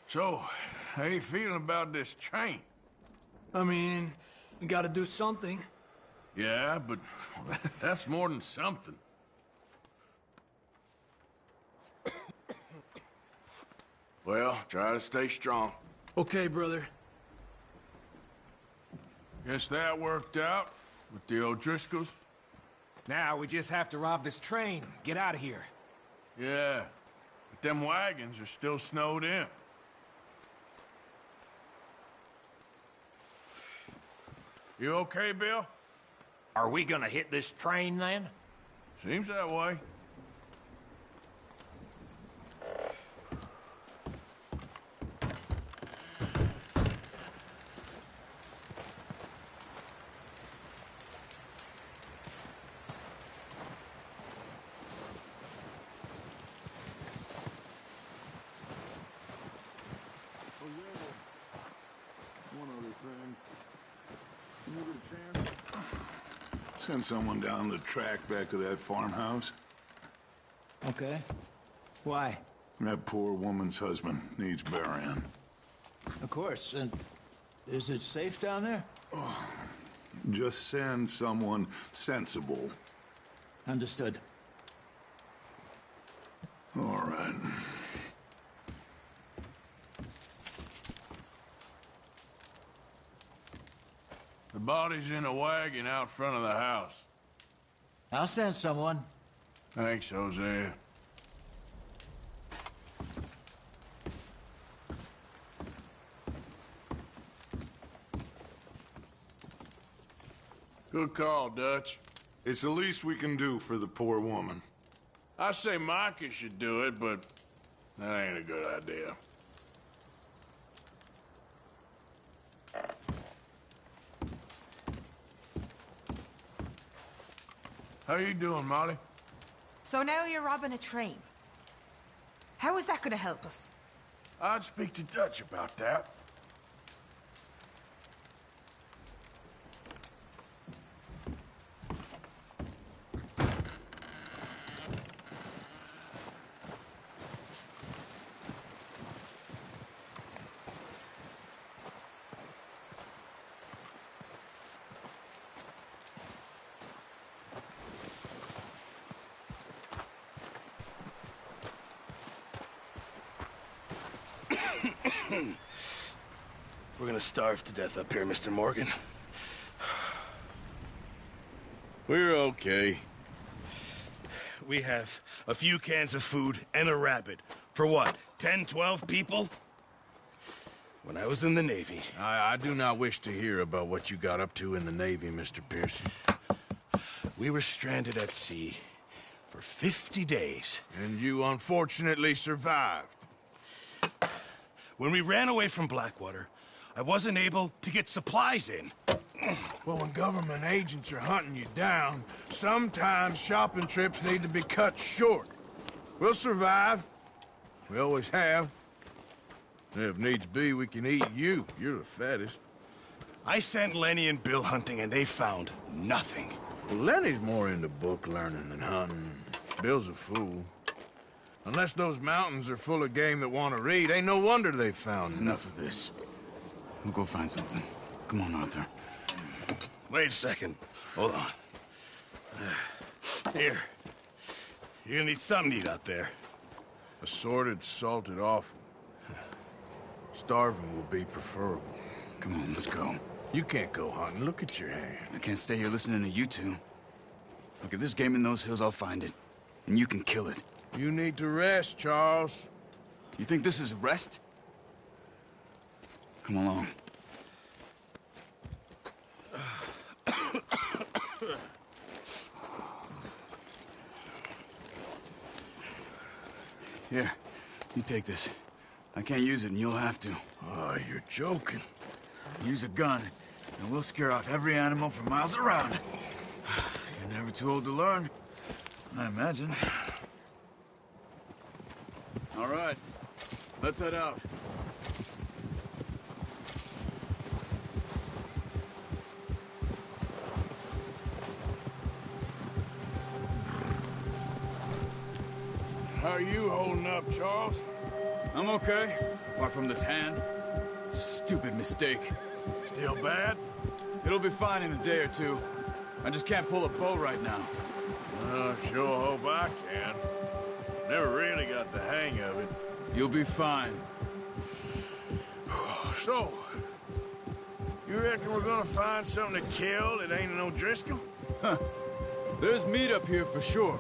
So, how you feeling about this train? I mean, we gotta do something. Yeah, but that's more than something. Well, try to stay strong. Okay, brother. Guess that worked out with the O'Driscolls. Now we just have to rob this train, get out of here. Yeah, but them wagons are still snowed in. You okay, Bill? Are we gonna hit this train then? Seems that way. Send someone down the track back to that farmhouse. Okay. Why? That poor woman's husband needs burying. Of course. And is it safe down there? Just send someone sensible. Understood. All right. The body's in a wagon out front of the house. I'll send someone. Thanks, Hosea. Good call, Dutch. It's the least we can do for the poor woman. I say Micah should do it, but that ain't a good idea. How you doing, Molly? So now you're robbing a train. How is that gonna help us? I'd speak to Dutch about that. We're gonna starve to death up here, Mr. Morgan. We're okay. We have a few cans of food and a rabbit. For what, 10, 12 people? When I was in the Navy... I do not wish to hear about what you got up to in the Navy, Mr. Pearson. We were stranded at sea for 50 days. And you unfortunately survived. When we ran away from Blackwater, I wasn't able to get supplies in. Well, when government agents are hunting you down, sometimes shopping trips need to be cut short. We'll survive. We always have. If needs be, we can eat you. You're the fattest. I sent Lenny and Bill hunting, and they found nothing. Well, Lenny's more into book learning than hunting. Bill's a fool. Unless those mountains are full of game that want to read, ain't no wonder they found Enough of this. We'll go find something. Come on, Arthur. Wait a second. Hold on. Here. You're gonna need something to eat out there. Assorted, salted offal. Starving will be preferable. Come on, let's go. You can't go hunting. Look at your hand. I can't stay here listening to you two. Look, if there's game in those hills, I'll find it. And you can kill it. You need to rest, Charles. You think this is rest? Come along. Here, you take this. I can't use it, and you'll have to. Oh, you're joking. Use a gun, and we'll scare off every animal for miles around. You're never too old to learn, I imagine. All right, let's head out. How are you holding up, Charles? I'm okay, apart from this hand. Stupid mistake. Still bad? It'll be fine in a day or two. I just can't pull a bow right now. Sure hope I can. Never really got the hang of it. You'll be fine. So, you reckon we're gonna find something to kill that ain't no Driscoll? There's meat up here for sure.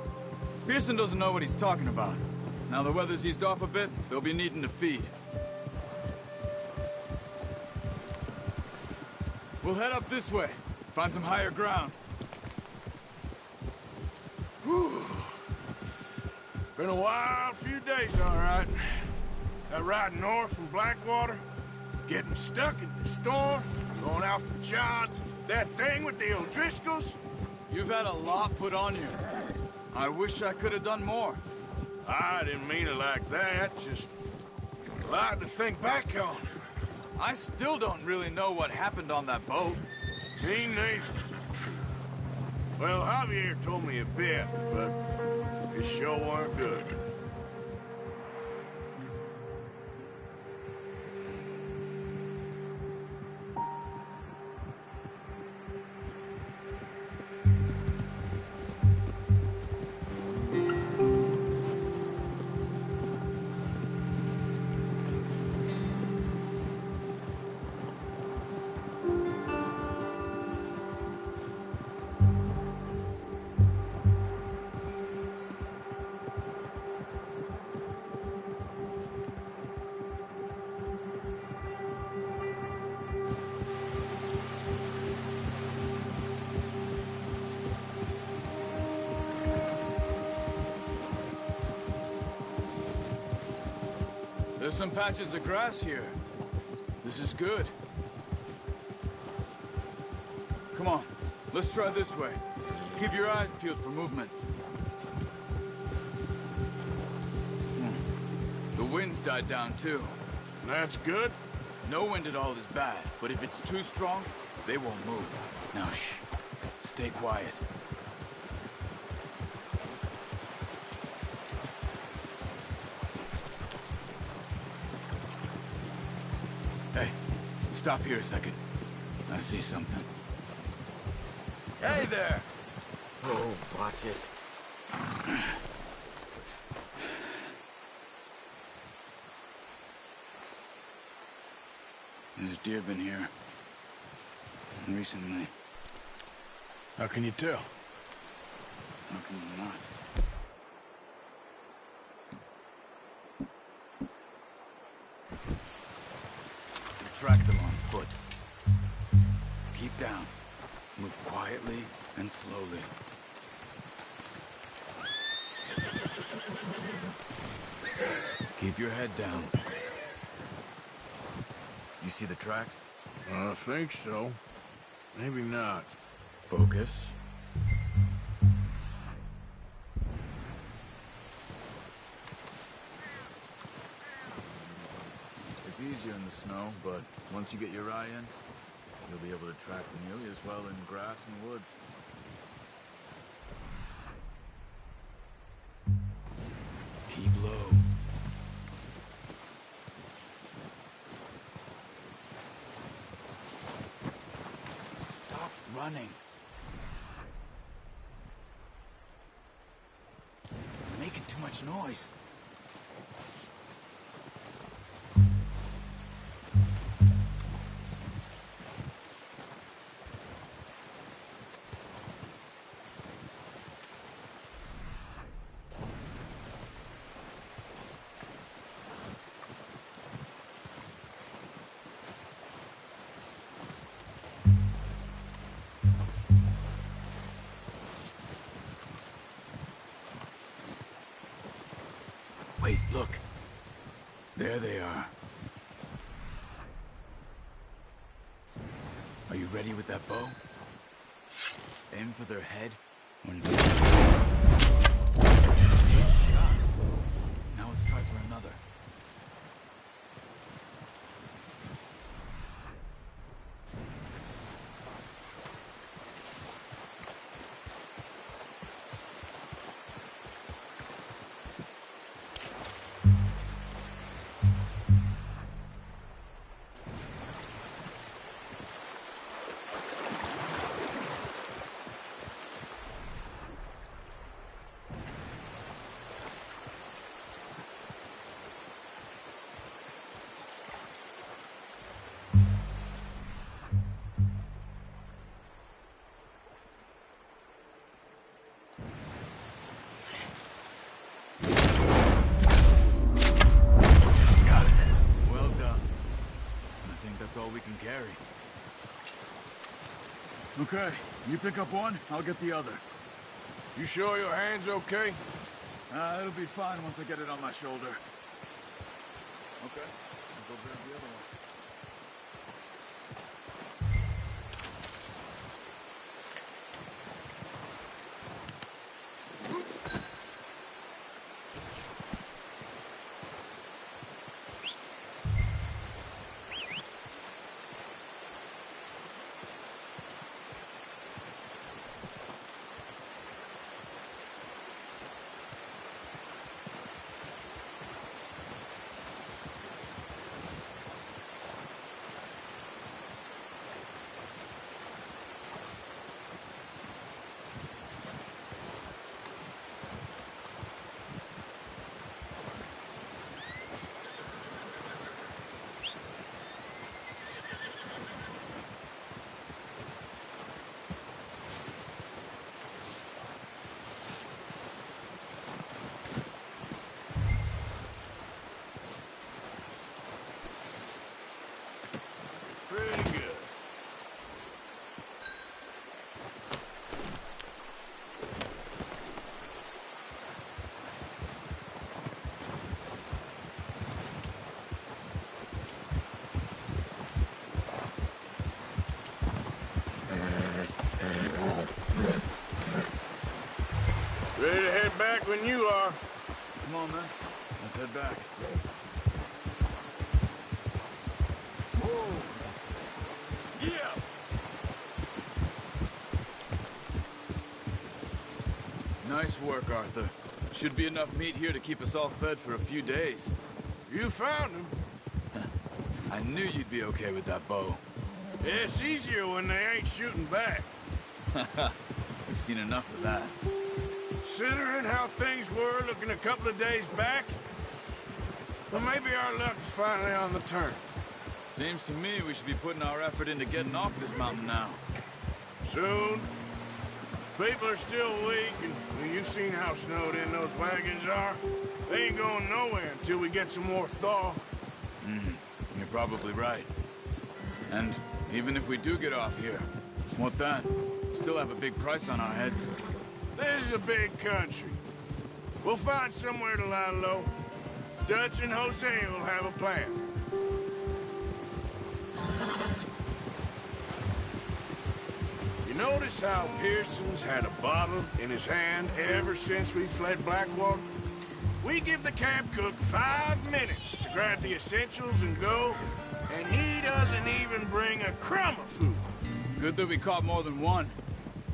Pearson doesn't know what he's talking about. Now the weather's eased off a bit, they'll be needing to feed. We'll head up this way. Find some higher ground. Whew. Been a wild few days, all right. That ride north from Blackwater, getting stuck in the storm, going out from John, that thing with the O'Driscolls. You've had a lot put on you. I wish I could have done more. I didn't mean it like that, just a lot to think back on. I still don't really know what happened on that boat. Me neither. Well, Javier told me a bit, but it sure weren't good. There's some patches of grass here. This is good. Come on, let's try this way. Keep your eyes peeled for movement. The wind's died down too. That's good. No wind at all is bad, but if it's too strong, they won't move. Now shh, stay quiet. Hey, stop here a second. I see something. Hey there! Oh, watch it. There's deer been here. Recently. How can you tell? How can you not? Track them on foot. Keep down. Move quietly and slowly. Keep your head down. You see the tracks? I think so. Maybe not. Focus. It's easier in the snow, but once you get your eye in, you'll be able to track nearly as well in grass and woods. Keep low. Stop running. You're making too much noise. Wait, look. There they are. Are you ready with that bow? Aim for their head. Good shot. Now let's try for another. All we can carry. Okay, you pick up one, I'll get the other. You sure your hand's okay? It'll be fine once I get it on my shoulder. Okay, I'll go grab the other one. Ready to head back when you are. Come on, man. Let's head back. Whoa! Yeah! Nice work, Arthur. Should be enough meat here to keep us all fed for a few days. You found him. I knew you'd be okay with that bow. Yeah, it's easier when they ain't shooting back. We've seen enough of that. Considering how things were looking a couple of days back, well, maybe our luck's finally on the turn. Seems to me we should be putting our effort into getting off this mountain now. Soon. People are still weak, and well, you've seen how snowed in those wagons are. They ain't going nowhere until we get some more thaw. You're probably right. And even if we do get off here, what then? Still have a big price on our heads. This is a big country. We'll find somewhere to lie low. Dutch and Jose will have a plan. You notice how Pearson's had a bottle in his hand ever since we fled Blackwater? We give the camp cook 5 minutes to grab the essentials and go, and he doesn't even bring a crumb of food. Good that we caught more than one.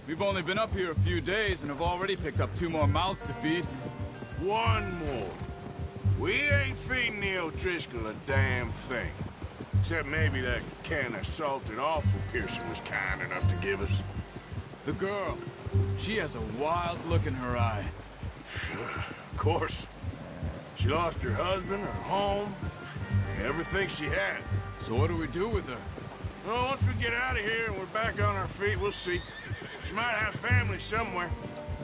We've only been up here a few days and have already picked up 2 more mouths to feed. One more. We ain't feeding the O'Driscoll a damn thing. Except maybe that can of salted offal Pearson was kind enough to give us. The girl. She has a wild look in her eye. Of course. She lost her husband, her home, everything she had. So what do we do with her? Well, once we get out of here and we're back on our feet, we'll see. She might have family somewhere.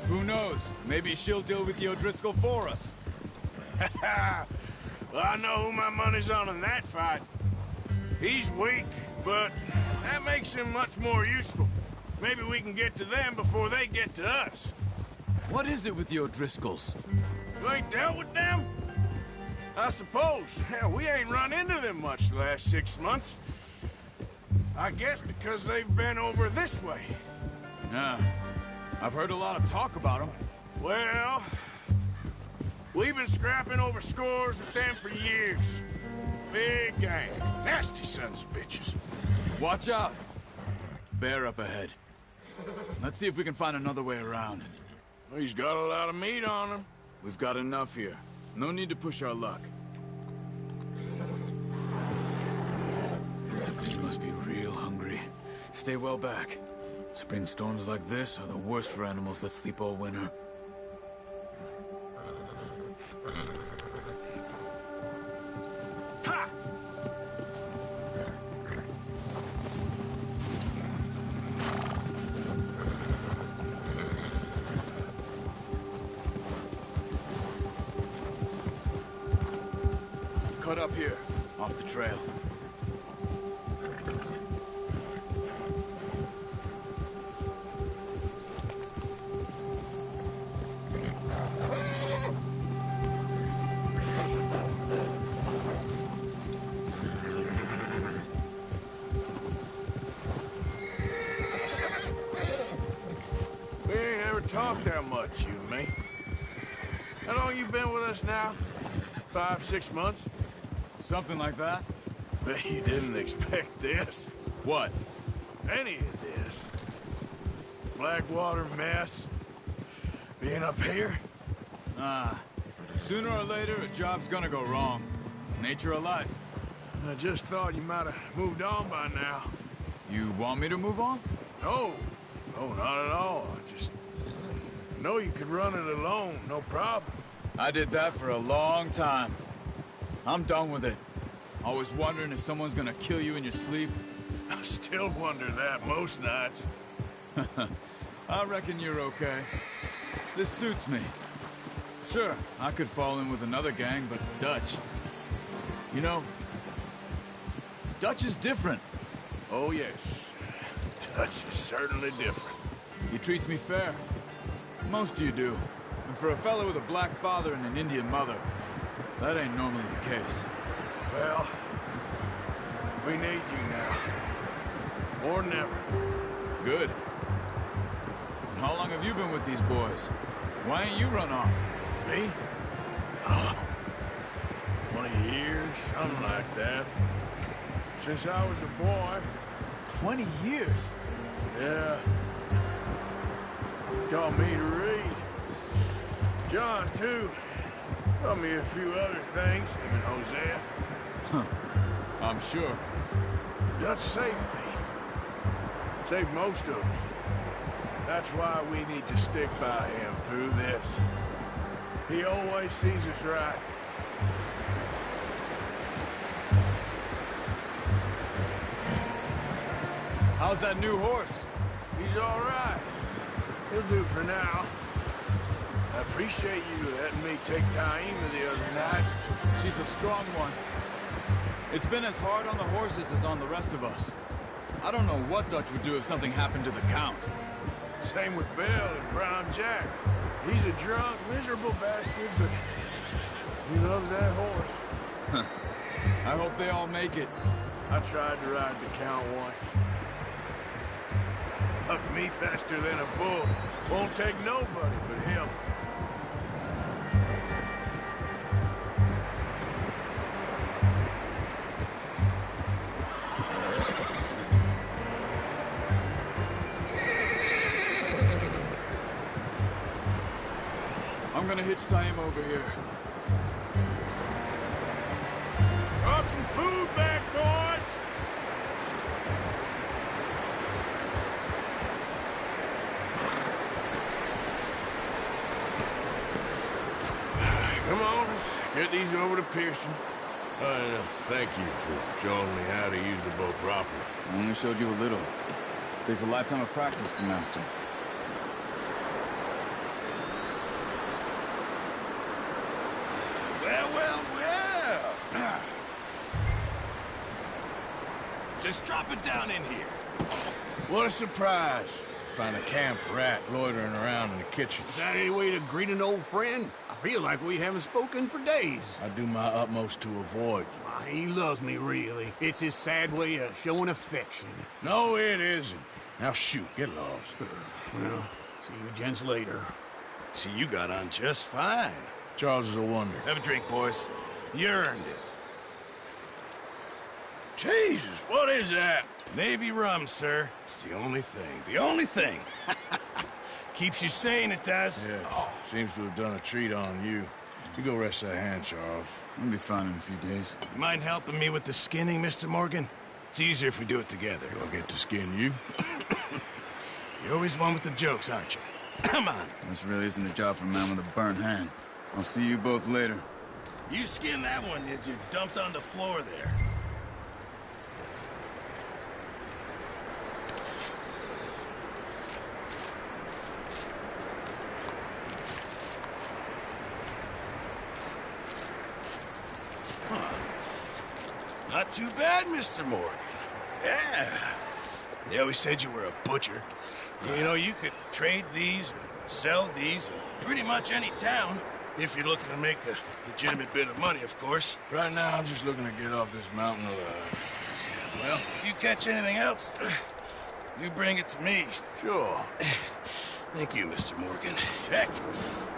Who knows? Maybe she'll deal with the O'Driscoll for us. Well, I know who my money's on in that fight. He's weak, but that makes him much more useful. Maybe we can get to them before they get to us. What is it with the O'Driscolls? You ain't dealt with them? I suppose. Hell, we ain't run into them much the last 6 months. I guess because they've been over this way. Yeah. I've heard a lot of talk about them. Well, we've been scrapping over scores with them for years. Big gang. Nasty sons of bitches. Watch out. Bear up ahead. Let's see if we can find another way around. He's got a lot of meat on him. We've got enough here. No need to push our luck. You must be real hungry. Stay well back. Spring storms like this are the worst for animals that sleep all winter. Ha! Cut up here, off the trail. We ain't ever talked that much, you and me. How long you been with us now? 5, 6 months? Something like that? Bet you didn't expect this. What? Any of this. Blackwater mess. Being up here. Sooner or later, a job's gonna go wrong. Nature of life. I just thought you might have moved on by now. You want me to move on? No. No, not at all. I just know you could run it alone, no problem. I did that for a long time. I'm done with it. Always wondering if someone's gonna kill you in your sleep. I still wonder that most nights. I reckon you're okay. This suits me. Sure, I could fall in with another gang, but Dutch... You know, Dutch is different. Oh, yes. Dutch is certainly different. He treats me fair. Most of you do. And for a fellow with a black father and an Indian mother, that ain't normally the case. Well, we need you now. Or never. Good. And how long have you been with these boys? Why ain't you run off? Me? 20 years, something like that. Since I was a boy. 20 years? Yeah. Taught me to read. John, too. Taught me a few other things, him and Hosea. Huh. I'm sure. Dutch saved me. Saved most of us. That's why we need to stick by him through this. He always sees us right. How's that new horse? He's all right. He'll do for now. I appreciate you letting me take Taima the other night. She's a strong one. It's been as hard on the horses as on the rest of us. I don't know what Dutch would do if something happened to the Count. Same with Bill and Brown Jack. He's a drunk, miserable bastard, but he loves that horse. I hope they all make it. I tried to ride the Count once. Hucked me faster than a bull. Won't take nobody but him. I'm gonna hitch Taima over here. Brought some food back, boys! Come on, let's get these over to Pearson. Thank you for showing me how to use the boat properly. I only showed you a little. Takes a lifetime of practice to master. Well. Just drop it down in here. What a surprise. Find a camp rat loitering around in the kitchen. Is that any way to greet an old friend? I feel like we haven't spoken for days. I do my utmost to avoid you. He loves me, really. It's his sad way of showing affection. No, it isn't. Now shoot, get lost. Well, see you gents later. See, you got on just fine. Charles is a wonder. Have a drink, boys. You earned it. Jesus, what is that? Navy rum, sir. It's the only thing. The only thing. Keeps you sane, it does. Yes, seems to have done a treat on you. You go rest that hand, Charles. We'll be fine in a few days. You mind helping me with the skinning, Mr. Morgan? It's easier if we do it together. Do I get to skin you? You're always one with the jokes, aren't you? Come on. This really isn't a job for a man with a burnt hand. I'll see you both later. You skinned that one you dumped on the floor there. Not too bad, Mr. Morgan. Yeah. They always said you were a butcher. You know, you could trade these or sell these in pretty much any town. If you're looking to make a legitimate bit of money, of course. Right now, I'm just looking to get off this mountain alive. Well, if you catch anything else, you bring it to me. Sure. Thank you, Mr. Morgan. Heck,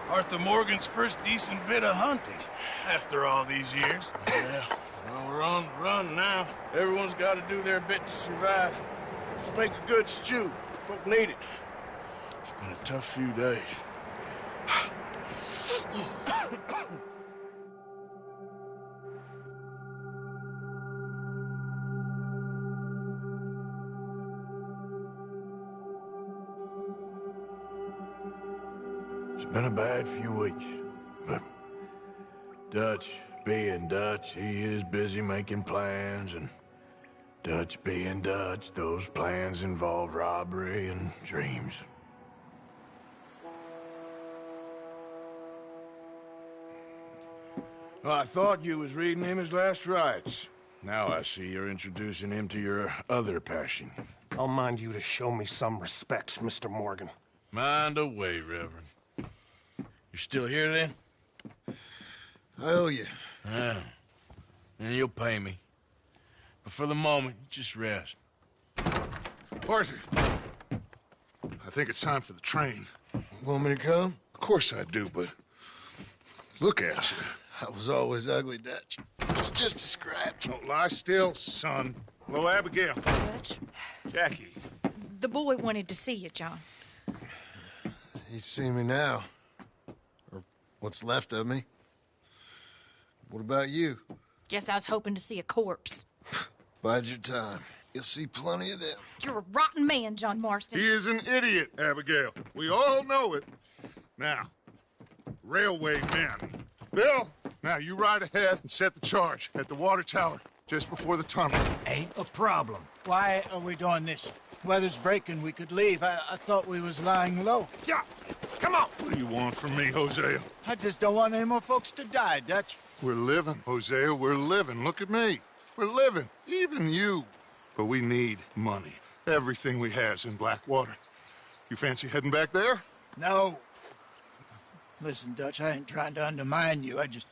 Arthur Morgan's first decent bit of hunting after all these years. Yeah. Well, we're on the run now. Everyone's got to do their bit to survive. Just make a good stew. Folk need it. It's been a tough few days. It's been a bad few weeks, but Dutch being Dutch, he is busy making plans, and Dutch being Dutch, those plans involve robbery and dreams. Well, I thought you was reading him his last rites. Now I see you're introducing him to your other passion. I'll mind you to show me some respect, Mr. Morgan. Mind away, Reverend. You still here, then? I owe you. Yeah. And you'll pay me. But for the moment, just rest. Arthur, I think it's time for the train. Want me to come? Of course I do, but look at you. I was always ugly, Dutch. It's just a scratch. Don't lie still, son. Hello, Abigail. Dutch, Jackie. the boy wanted to see you, John. He's seen me now. Or what's left of me. What about you? Guess I was hoping to see a corpse. Bide your time. You'll see plenty of them. You're a rotten man, John Marston. He is an idiot, Abigail. We all know it. Now, railway men. Bill, now you ride ahead and set the charge at the water tower just before the tunnel. Ain't a problem. Why are we doing this? Weather's breaking. We could leave. I thought we was lying low. Yeah, come on. What do you want from me, Hosea? I just don't want any more folks to die, Dutch. We're living, Hosea. We're living. Look at me. We're living. Even you. But we need money. Everything we has in Blackwater. You fancy heading back there? No. Listen, Dutch, I ain't trying to undermine you. I just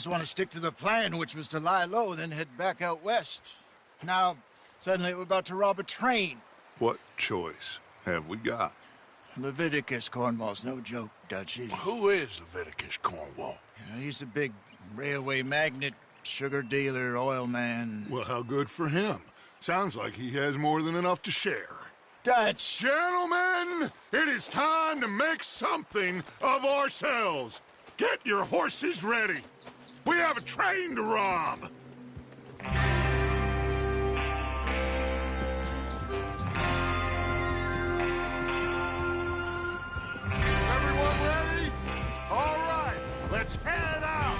want to stick to the plan, which was to lie low, then head back out west. Now, suddenly we're about to rob a train. What choice have we got? Leviticus Cornwall's no joke, Dutch. Who is Leviticus Cornwall? He's a big railway magnate, sugar dealer, oil man. Well, how good for him. Sounds like he has more than enough to share. Dutch! Gentlemen, it is time to make something of ourselves. Get your horses ready. We have a train to rob. Everyone ready? All right, let's head out.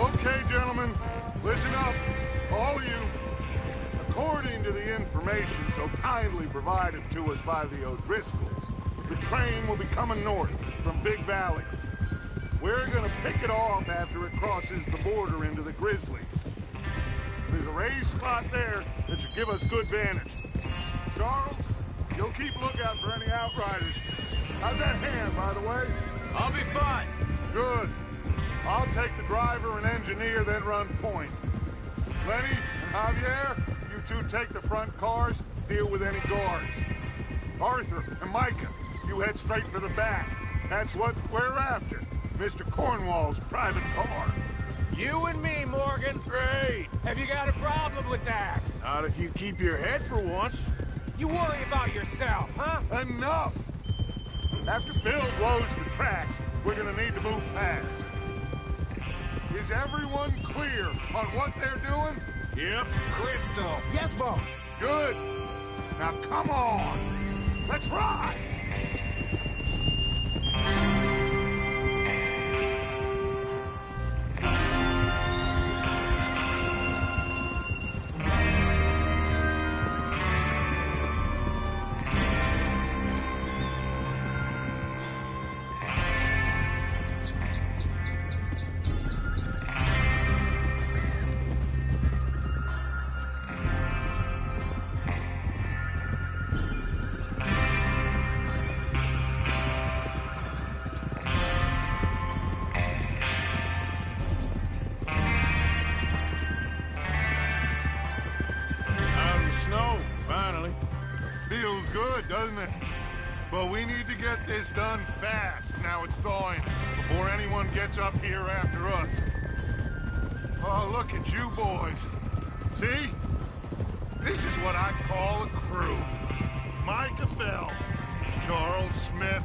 Okay, gentlemen, listen up, all of you. According to the information so kindly provided to us by the O'Driscolls, the train will be coming north from Big Valley. We're gonna pick it off after it crosses the border into the Grizzlies. There's a raised spot there that should give us good vantage. Charles, you'll keep lookout for any outriders. How's that hand, by the way? I'll be fine. Good. I'll take the driver and engineer, then run point. Lenny and Javier, you two take the front cars, deal with any guards. Arthur and Micah, you head straight for the back. That's what we're after. Mr. Cornwall's private car. You and me, Morgan. Great. Have you got a problem with that? Not if you keep your head for once. You worry about yourself, huh? Enough! After Bill blows the tracks, we're gonna need to move fast. Is everyone clear on what they're doing? Yep. Crystal. Yes, boss. Good. Now come on. Let's ride. Feels good, doesn't it? But we need to get this done fast, now it's thawing, before anyone gets up here after us. Oh, look at you boys. See? This is what I call a crew. Micah Bell, Charles Smith,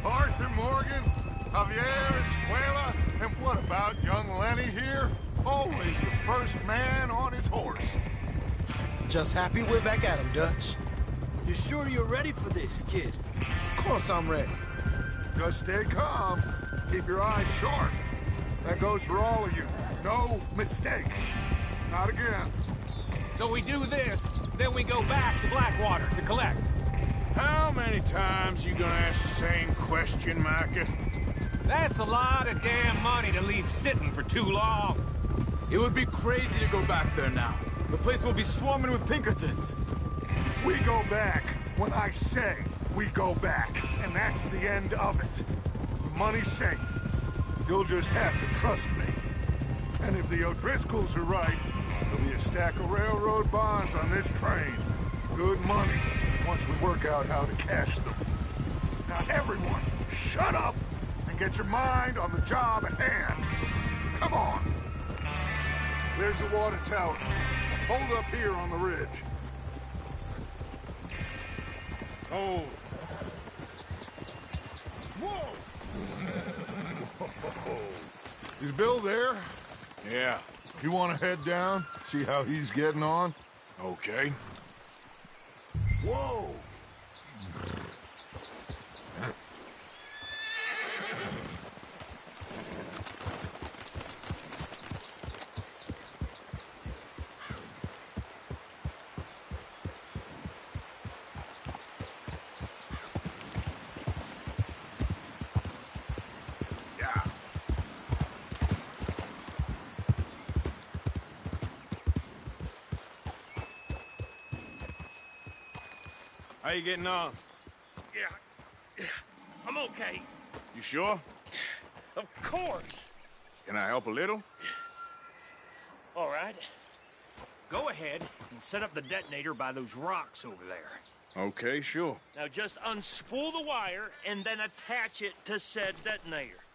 Arthur Morgan, Javier Escuela, and what about young Lenny here? Always the first man on his horse. Just happy we're back at him, Dutch. You sure you're ready for this, kid? Of course I'm ready. Just stay calm. Keep your eyes sharp. That goes for all of you. No mistakes. Not again. So we do this, then we go back to Blackwater to collect. How many times you gonna ask the same question, Micah? That's a lot of damn money to leave sitting for too long. It would be crazy to go back there now. The place will be swarming with Pinkertons. We go back when I say we go back, and that's the end of it. The money's safe. You'll just have to trust me. And if the O'Driscolls are right, there'll be a stack of railroad bonds on this train. Good money, once we work out how to cash them. Now everyone, shut up and get your mind on the job at hand. Come on. There's the water tower. Hold up here on the ridge. Oh. Whoa! Is Bill there? Yeah. You want to head down, see how he's getting on? Okay. Whoa! How you getting on? Yeah, I'm okay. You sure? Of course. Can I help a little? All right. Go ahead and set up the detonator by those rocks over there. Okay, sure. Now just unspool the wire and then attach it to said detonator.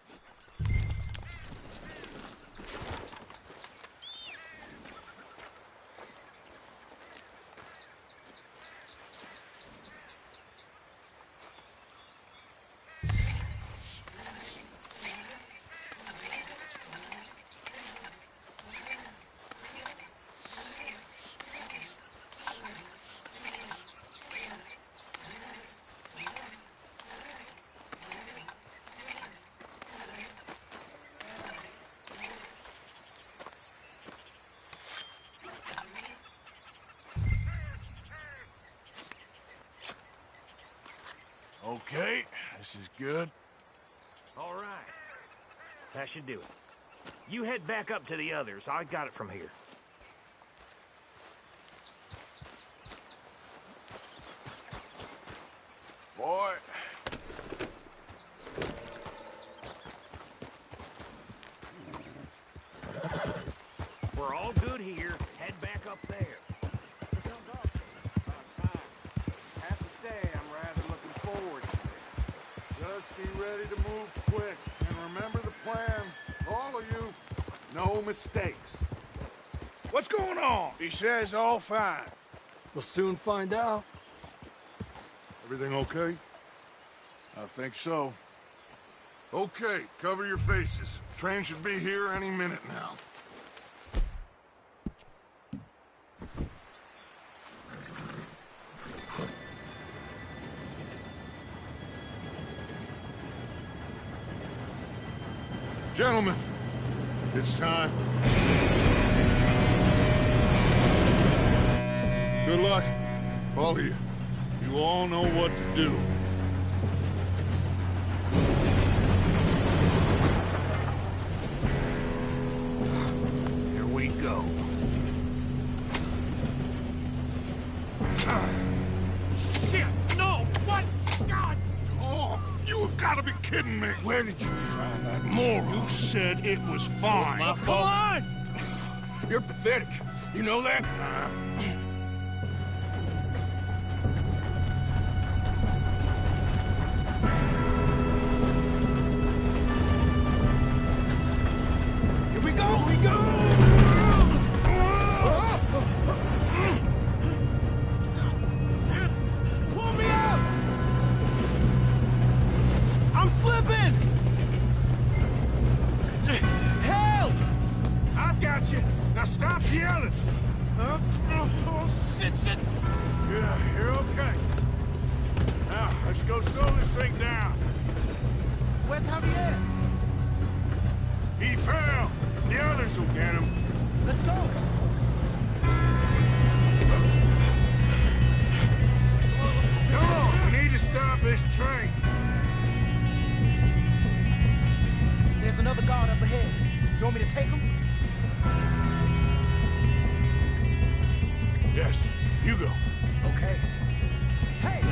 Okay, this is good. All right. That should do it. You head back up to the others. I got it from here. Boy. We're all good here. Head back up there. Have to say, I'm rather looking forward to it. Just be ready to move quick, and remember the plan. All of you, no mistakes. What's going on? He says all fine. We'll soon find out. Everything okay? I think so. Okay, cover your faces. Train should be here any minute now. Gentlemen, it's time. Good luck, all of you. You all know what to do. Here we go. Shit! No! What? God! Oh, you have got to be kidding me. Where did you find that moron? You said it was fine. My Come fault. on! You're pathetic. You know that? Here we go! Here we go! Pull me out! I'm slipping! Help! I've got you. Now stop yelling. Oh, shit! Yeah, you're okay. Now, let's go slow this thing down. Where's Javier? He fell. The others will get him. Let's go! Come on, we need to stop this train. There's another guard up ahead. You want me to take him? Yes, you go. Okay. Hey!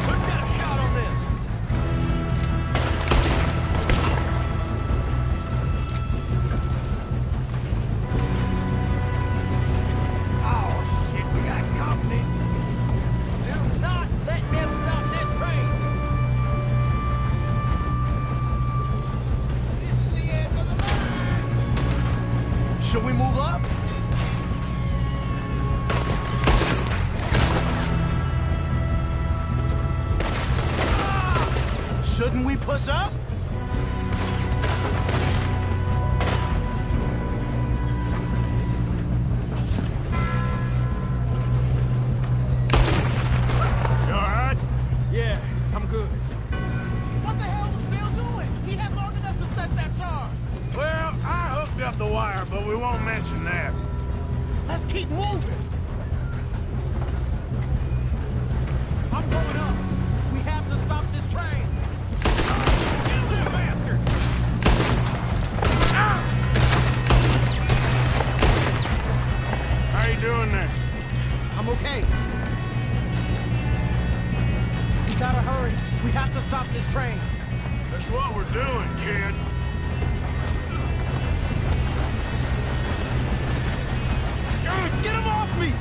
Let's get a shot on them! Oh, shit, we got company. Do not let them stop this train. This is the end of the line. Should we move up? Shouldn't we push up? You all right? Yeah, I'm good. What the hell was Bill doing? He had long enough to set that charge. Well, I hooked up the wire, but we won't mention that. Let's keep moving. I'm going up. We have to stop this train. You little bastard! How you doing there? I'm okay. We gotta hurry. We have to stop this train. That's what we're doing, kid. Get him off me!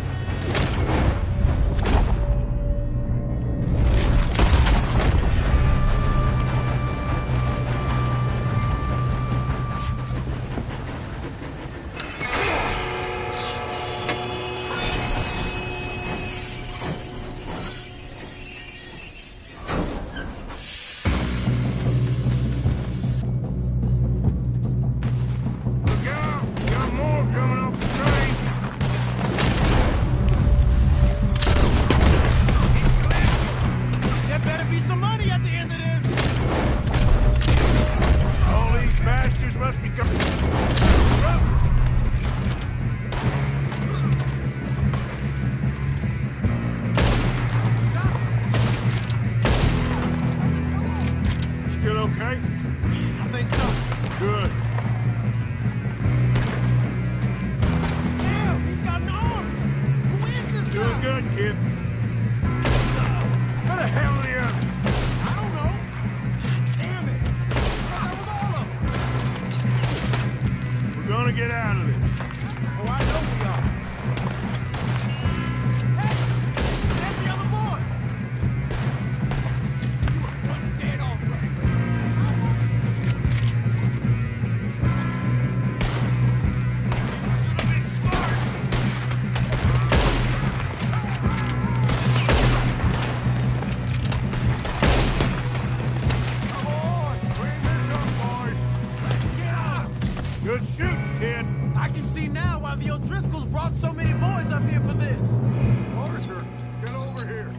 gonna get out of this. Oh, I know we are. Hey! There's the other boy! You are one dead already. You should have been smart! Come on! Clean this up, boys! Let's get out! Good shooting, kid. I can see now why the O'Driscolls brought so many boys up here for this. Arthur, get over here.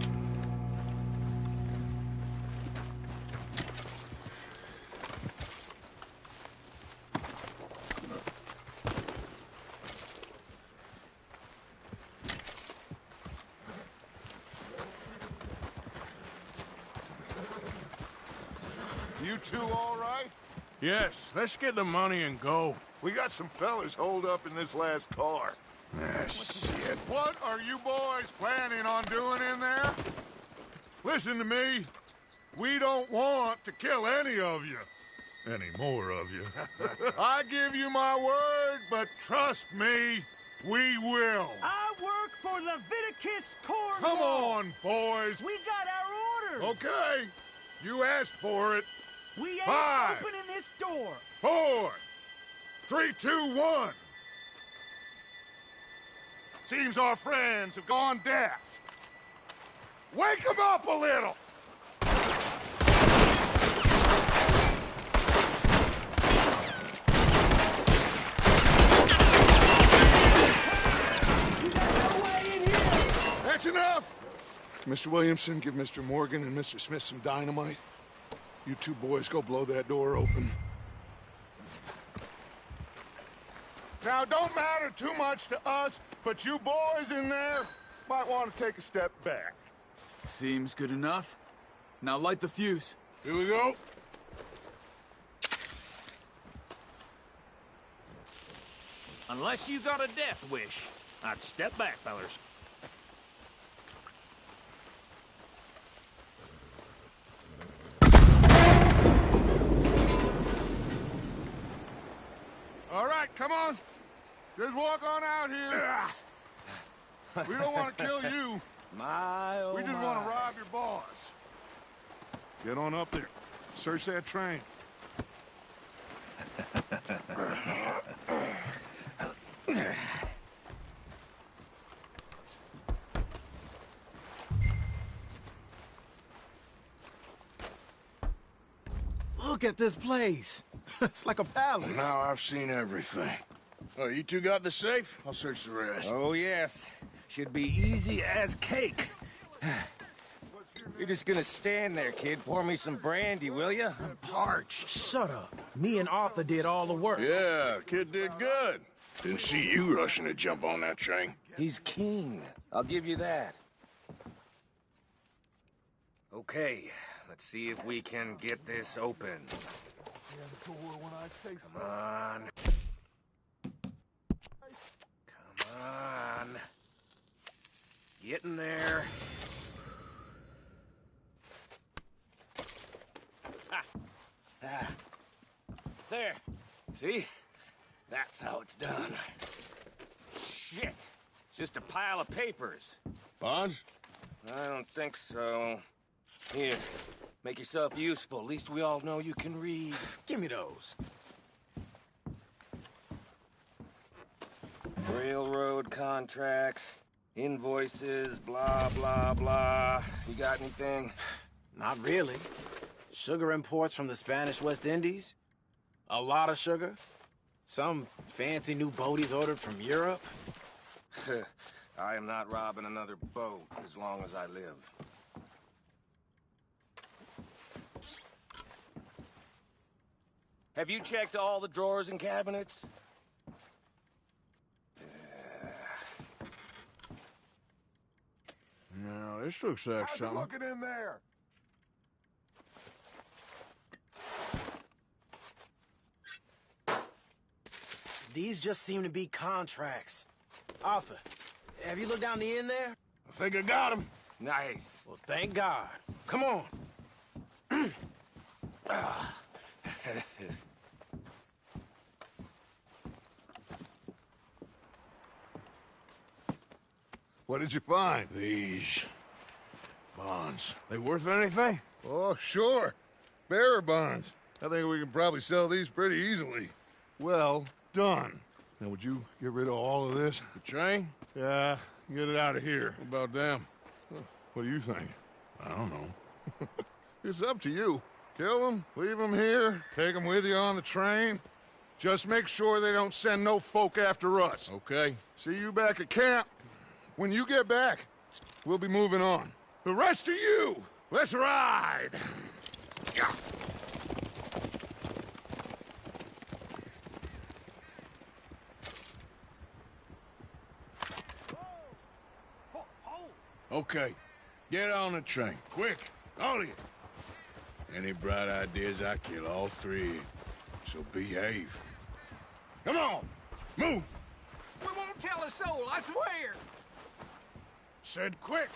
You two all right? Yes, let's get the money and go. We got some fellas holed up in this last car. Ah, shit. What are you boys planning on doing in there? Listen to me. We don't want to kill any of you. Any more of you. I give you my word, but trust me, we will. I work for Leviticus Corps. Come on, boys. We got our orders. Okay. You asked for it. We ain't 5, opening this door. 4, 3, 2, 1. Seems our friends have gone deaf. Wake them up a little! That's enough! Mr. Williamson, give Mr. Morgan and Mr. Smith some dynamite. You two boys go blow that door open. Now, don't matter too much to us, but you boys in there might want to take a step back. Seems good enough. Now light the fuse. Here we go. Unless you got a death wish, I'd step back, fellers. All right, come on. Just walk on out here. We don't want to kill you. My, oh We just want to rob your boss. Get on up there. Search that train. Look at this place. It's like a palace. Now I've seen everything. Oh, you two got the safe? I'll search the rest. Oh, yes. Should be easy as cake. You're just gonna stand there, kid. Pour me some brandy, will you? I'm parched. Shut up. Me and Arthur did all the work. Yeah, kid did good. Didn't see you rushing to jump on that train. He's keen. I'll give you that. Okay, let's see if we can get this open. Come on. Come on. Get in there. There. See? That's how it's done. Shit. It's just a pile of papers. Bonds? I don't think so. Here. Make yourself useful. At least we all know you can read. Give me those. Railroad contracts, invoices, blah, blah, blah. You got anything? Not really. Sugar imports from the Spanish West Indies. A lot of sugar. Some fancy new boat he's ordered from Europe. I am not robbing another boat as long as I live. Have you checked all the drawers and cabinets? No, this looks like How's it something. looking in there? These just seem to be contracts. Arthur, have you looked down the end there? I think I got him. Nice. Well, thank God. Come on. What did you find? These bonds. They worth anything? Oh, sure. Bearer bonds. I think we can probably sell these pretty easily. Well done. Now, would you get rid of all of this? The train? Yeah, get it out of here. What about them? What do you think? I don't know. It's up to you. Kill them, leave them here, take them with you on the train. Just make sure they don't send no folk after us. Okay. See you back at camp. When you get back, we'll be moving on. The rest of you, let's ride! Okay. Get on the train. Quick. All of you. Any bright ideas, I kill all three. So behave. Come on! Move! We won't tell a soul, I swear! Said quick!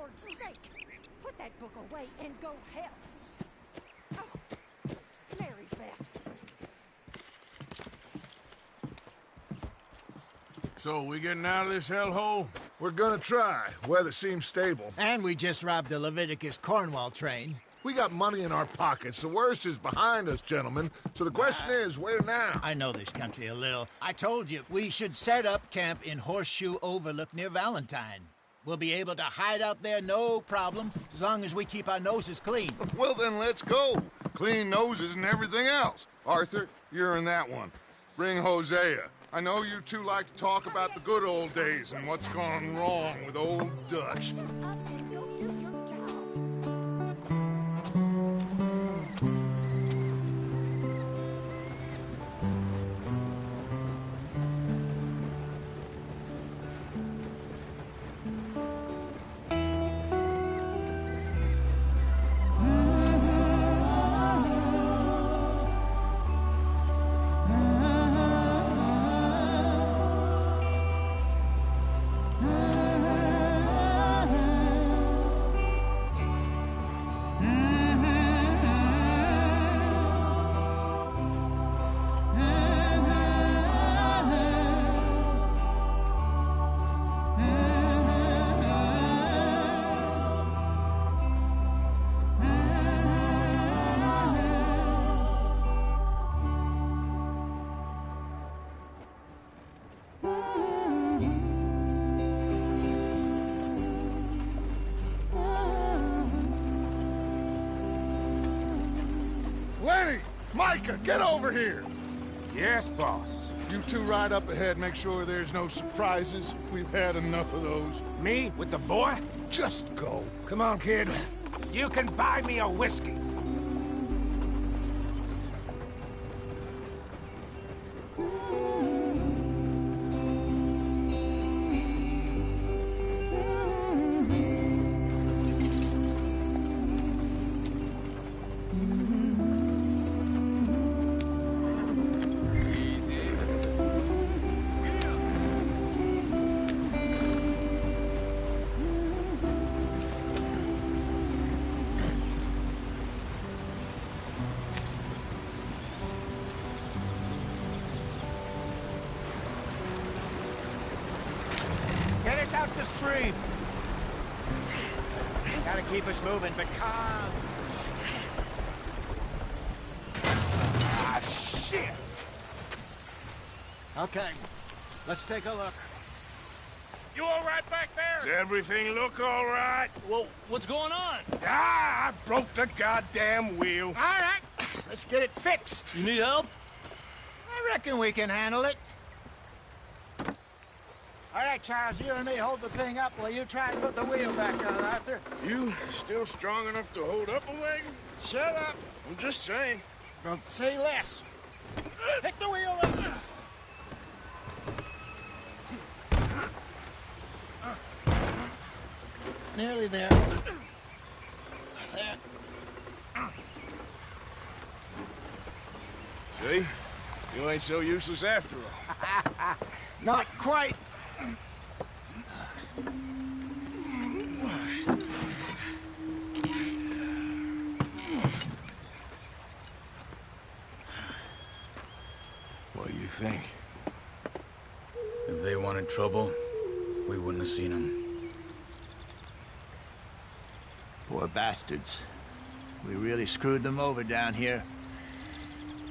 Lord's sake! Put that book away and go help! Oh, Mary Beth. So, we getting out of this hellhole? We're gonna try. Weather seems stable. And we just robbed a Leviticus Cornwall train. We got money in our pockets. The worst is behind us, gentlemen. So the question is, where now? I know this country a little. I told you, we should set up camp in Horseshoe Overlook near Valentine. We'll be able to hide out there, no problem, as long as we keep our noses clean. Well, then let's go. Clean noses and everything else. Arthur, you're in that one. Bring Hosea. I know you two like to talk about the good old days and what's gone wrong with old Dutch. Micah, get over here! Yes, boss. You two ride up ahead, make sure there's no surprises. We've had enough of those. Me? With the boy? Just go. Come on, kid. You can buy me a whiskey. Get us out the street! Gotta keep us moving, but calm. Ah, shit! Okay, let's take a look. You all right back there? Does everything look all right? Well, what's going on? Ah, I broke the goddamn wheel. All right, let's get it fixed. You need help? I reckon we can handle it. All right, Charles, you and me hold the thing up while you try and put the wheel back on, Arthur. You still strong enough to hold up a wagon? Shut up. I'm just saying. Don't say less. Pick the wheel up. Nearly there. There. See? You ain't so useless after all. Not quite. What do you think? If they wanted trouble, we wouldn't have seen them. Poor bastards. We really screwed them over down here.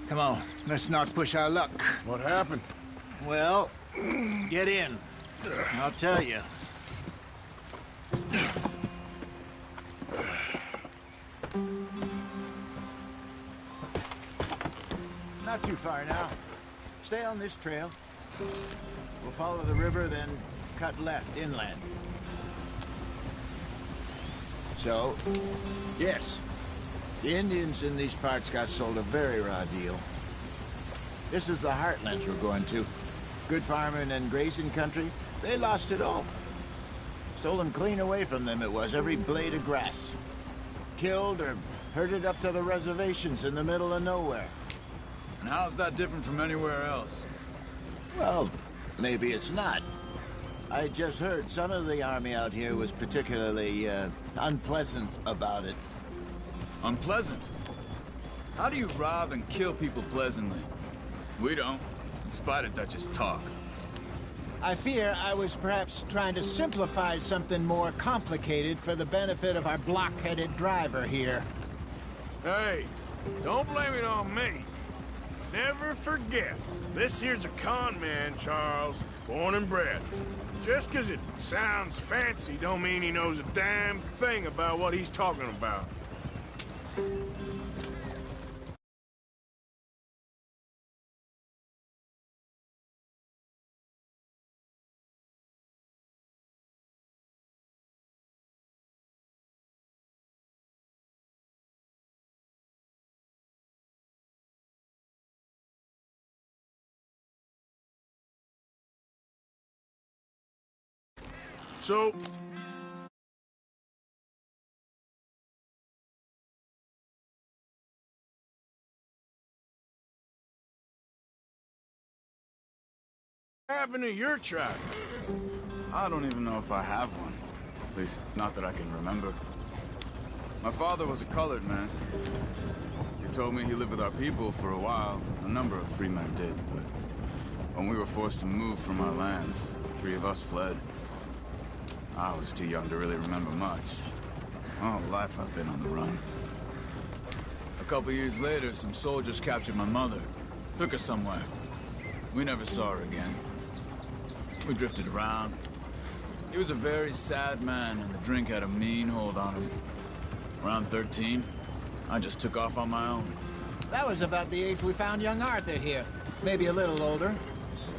Come on, let's not push our luck. What happened? Well, get in. I'll tell you. Not too far now. Stay on this trail. We'll follow the river, then cut left inland. So, yes, the Indians in these parts got sold a very raw deal. This is the heartlands we're going to. Good farming and grazing country, they lost it all. Stolen clean away from them it was, every blade of grass. Killed or herded up to the reservations in the middle of nowhere. And how's that different from anywhere else? Well, maybe it's not. I just heard some of the army out here was particularly, unpleasant about it. Unpleasant? How do you rob and kill people pleasantly? We don't, in spite of Dutch's talk. I fear I was perhaps trying to simplify something more complicated for the benefit of our block-headed driver here. Hey, don't blame it on me. Never forget, this here's a con man, Charles, born and bred. Just 'cause it sounds fancy don't mean he knows a damn thing about what he's talking about. So, what happened to your tribe? I don't even know if I have one. At least, not that I can remember. My father was a colored man. He told me he lived with our people for a while. A number of free men did, but when we were forced to move from our lands, the three of us fled. I was too young to really remember much. My whole life I've been on the run. A couple years later, some soldiers captured my mother. Took her somewhere. We never saw her again. We drifted around. He was a very sad man, and the drink had a mean hold on him. Around 13, I just took off on my own. That was about the age we found young Arthur here. Maybe a little older.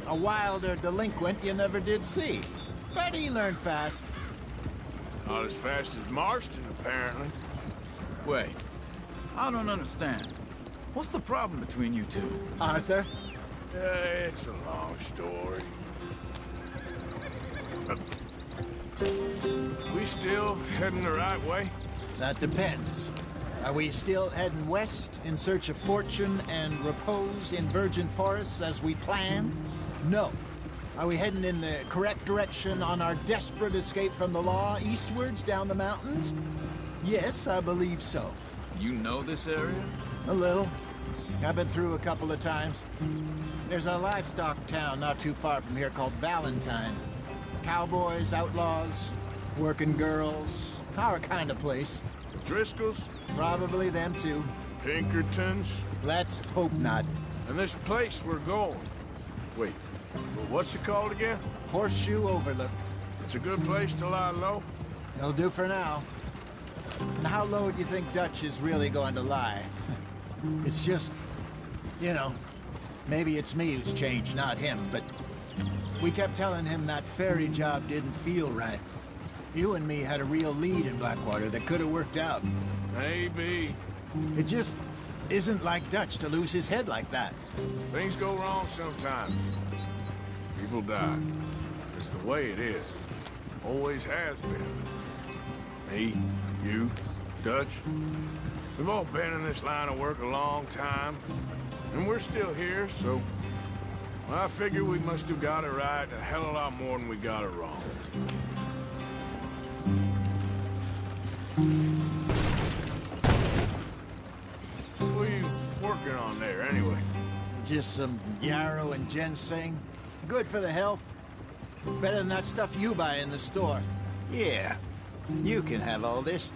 A wilder delinquent you never did see. But he learned fast. Not as fast as Marston, apparently. Wait, I don't understand. What's the problem between you two? Arthur? It's a long story. We still heading the right way? That depends. Are we still heading west in search of fortune and repose in virgin forests as we planned? No. Are we heading in the correct direction on our desperate escape from the law eastwards down the mountains? Yes, I believe so. You know this area? A little. I've been through a couple of times. There's a livestock town not too far from here called Valentine. Cowboys, outlaws, working girls, our kind of place. Driscolls? Probably them too. Pinkertons? Let's hope not. And this place we're going. Wait, what's it called again? Horseshoe Overlook. It's a good place to lie low? It'll do for now. And how low do you think Dutch is really going to lie? It's just, you know, maybe it's me who's changed, not him, but we kept telling him that ferry job didn't feel right. You and me had a real lead in Blackwater that could have worked out. Maybe. It just isn't like Dutch to lose his head like that. Things go wrong sometimes. People die. It's the way it is. Always has been. Me, you, Dutch. We've all been in this line of work a long time. And we're still here, so... well, I figure we must have got it right a hell of a lot more than we got it wrong. What are you working on there, anyway? Just some yarrow and ginseng. Good for the health. Better than that stuff you buy in the store. Yeah, you can have all this.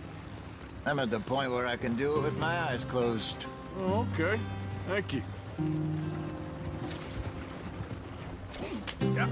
I'm at the point where I can do it with my eyes closed. Oh, okay. Thank you. Yeah.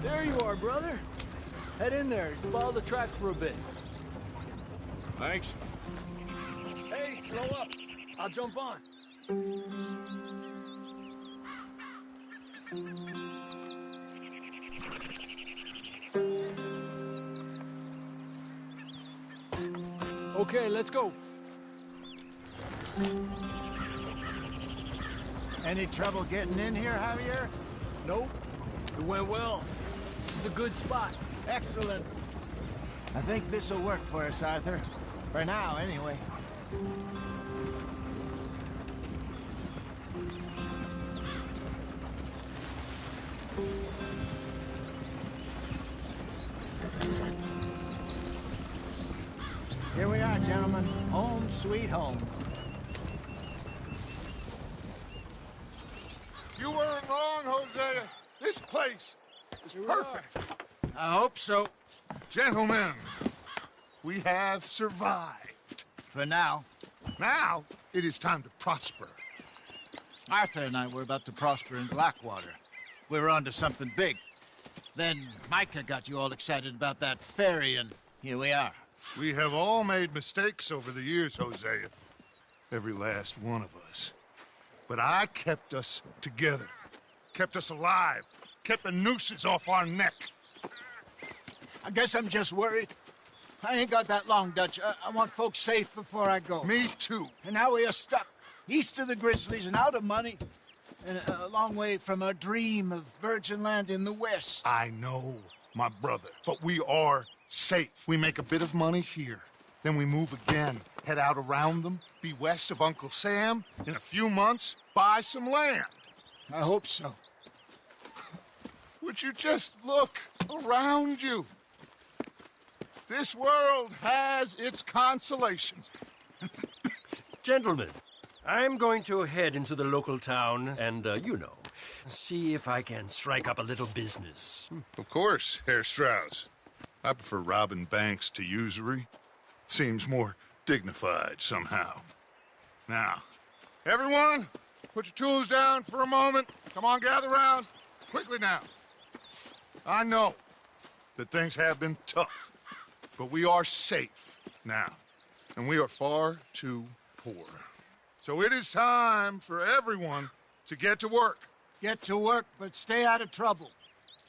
There you are, brother. Head in there. Follow the track for a bit. Thanks. Hey, slow up. I'll jump on. Okay, let's go. Any trouble getting in here, Javier? Nope. It went well. This is a good spot. Excellent. I think this'll work for us, Arthur. For now, anyway. Here we are, gentlemen. Home sweet home. You weren't wrong, Hosea. This place is perfect. I hope so. Gentlemen, we have survived. For now. Now, it is time to prosper. Arthur and I were about to prosper in Blackwater. We were onto something big. Then Micah got you all excited about that ferry, and here we are. We have all made mistakes over the years, Hosea. Every last one of us. But I kept us together. Kept us alive. Kept the nooses off our neck. I guess I'm just worried. I ain't got that long, Dutch. I want folks safe before I go. Me too. And now we are stuck. East of the Grizzlies and out of money. And a long way from our dream of virgin land in the west. I know, my brother. But we are safe. We make a bit of money here. Then we move again. Head out around them. Be west of Uncle Sam. In a few months, buy some land. I hope so. Would you just look around you? This world has its consolations. Gentlemen, I'm going to head into the local town and, see if I can strike up a little business. Of course, Herr Strauss. I prefer robbing banks to usury. Seems more dignified somehow. Now, everyone, put your tools down for a moment. Come on, gather round. Quickly now. I know that things have been tough, but we are safe now, and we are far too poor. So it is time for everyone to get to work. Get to work, but stay out of trouble.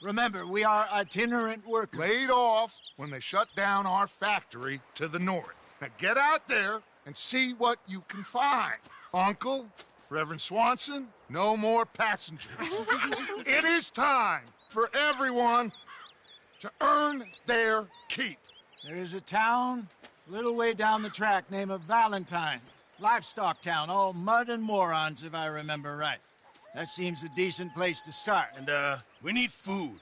Remember, we are itinerant workers. Laid off when they shut down our factory to the north. Now get out there and see what you can find. Uncle, Reverend Swanson, no more passengers. It is time for everyone to earn their keep. There is a town a little way down the track named Valentine. Livestock town, all mud and morons, if I remember right. That seems a decent place to start. And, we need food.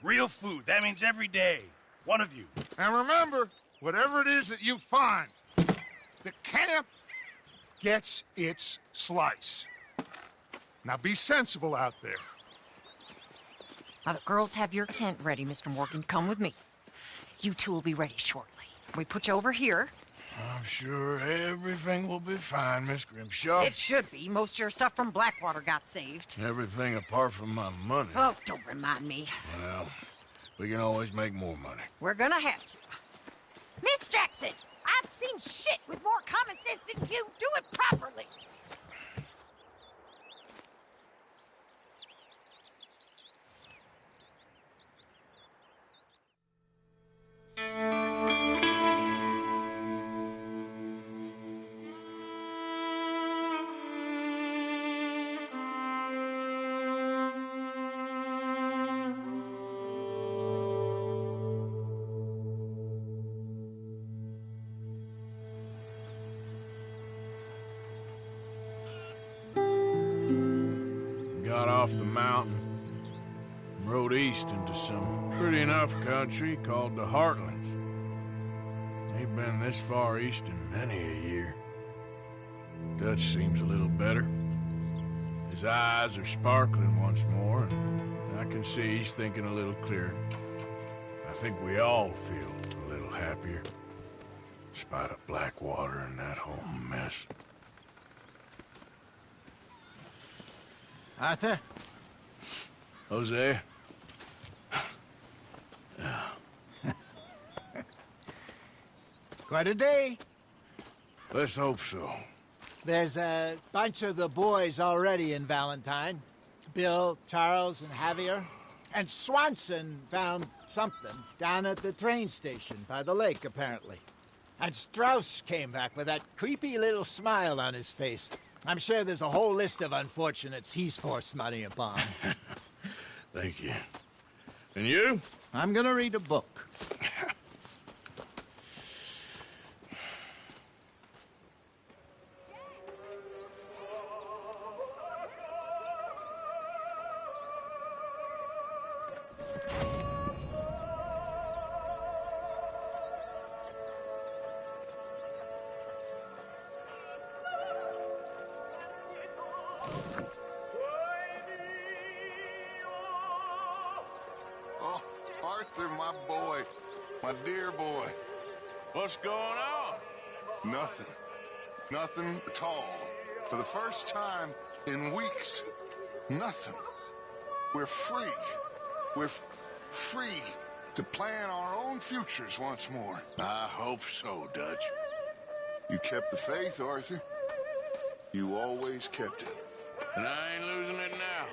Real food. That means every day. One of you. And remember, whatever it is that you find, the camp gets its slice. Now be sensible out there. Now, the girls have your tent ready, Mr. Morgan. Come with me. You two will be ready shortly. We put you over here. I'm sure everything will be fine, Miss Grimshaw. It should be. Most of your stuff from Blackwater got saved. Everything apart from my money. Oh, don't remind me. Well, we can always make more money. We're gonna have to. Miss Jackson, I've seen shit with more common sense than you. Do it properly. Got off the mountain and rode east into some pretty enough country called the Heartlands. Ain't been this far east in many a year. Dutch seems a little better. His eyes are sparkling once more, and I can see he's thinking a little clearer. I think we all feel a little happier. In spite of Blackwater and that whole mess. Arthur? Jose? Quite a day. Let's hope so. There's a bunch of the boys already in Valentine. Bill, Charles, and Javier. And Swanson found something down at the train station by the lake, apparently. And Strauss came back with that creepy little smile on his face. I'm sure there's a whole list of unfortunates he's forced money upon. Thank you. And you? I'm gonna read a book. Oh, Arthur, my boy. My dear boy. What's going on? Nothing. Nothing at all. For the first time in weeks, nothing. We're free. We're free to plan our own futures once more. I hope so, Dutch. You kept the faith, Arthur. You always kept it. And I ain't losing it now.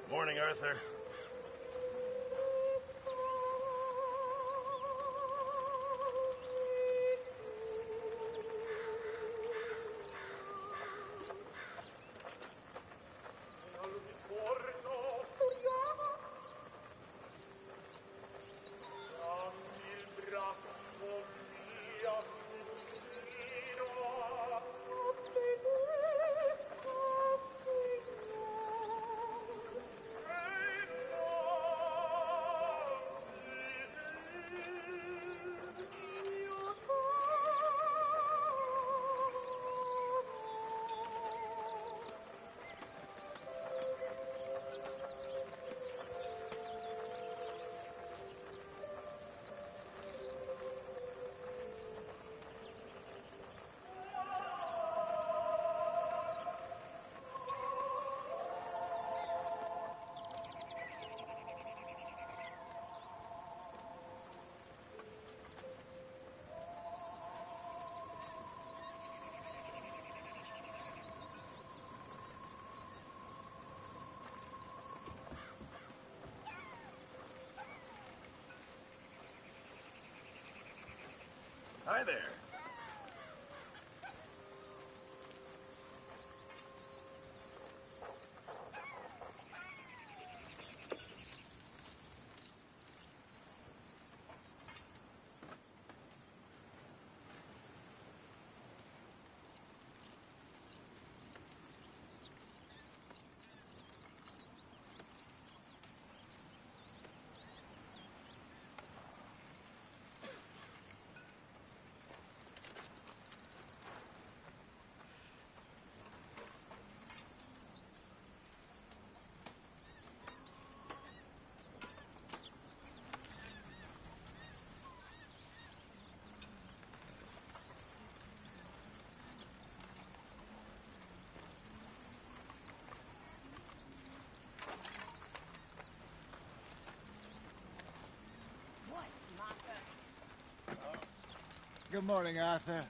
Morning, Arthur. Hi there. Good morning, Arthur.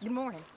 Good morning.